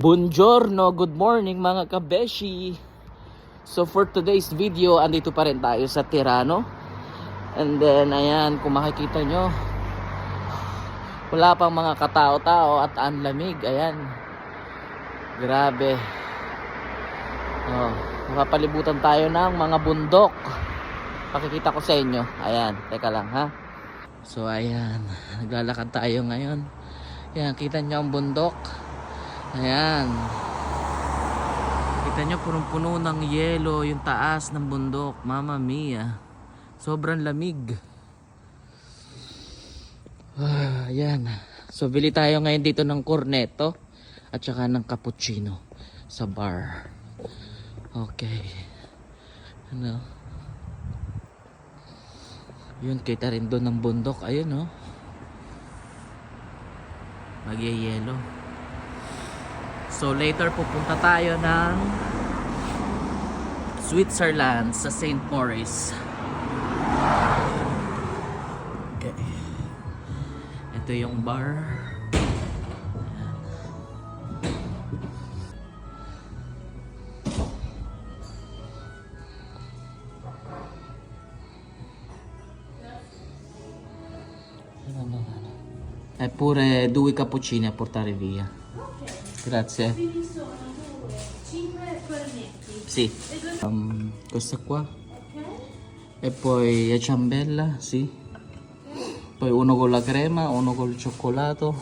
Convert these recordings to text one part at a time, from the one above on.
Buongiorno, good morning mga kabeshi. So for today's video, andito pa rin tayo sa Tirano. And then ayan, kung makikita nyo, wala pang mga katao-tao at ang lamig. Ayan, grabe. Makapalibutan tayo ng mga bundok. Pakikita ko sa inyo. Ayan, teka lang ha. So ayan, naglalakad tayo ngayon. Ayan, kita nyo ang bundok. Ayan, kita nyo punong-puno ng yelo yung taas ng bundok. Mama mia, sobrang lamig. Ayan, so bili tayo ngayon dito ng cornetto at saka ng cappuccino sa bar. Okay, ano, yun, kita rin doon ng bundok. Ayun, oh, magyayelo. So later pupunta tayo ng Switzerland sa St. Moritz. Okay. Ito yung bar. Pure 2 cappuccini a portare via. Grazie. Sono 5 cornetti. Sì. Questa qua. E poi è ciambella, sì. Poi uno con la crema, uno col cioccolato.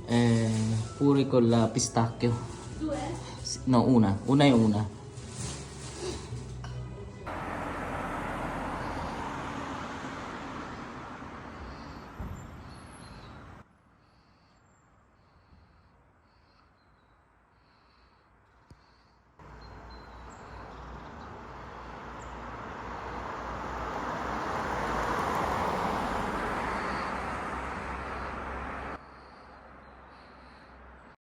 E pure con la pistacchio. 2? No, una e una.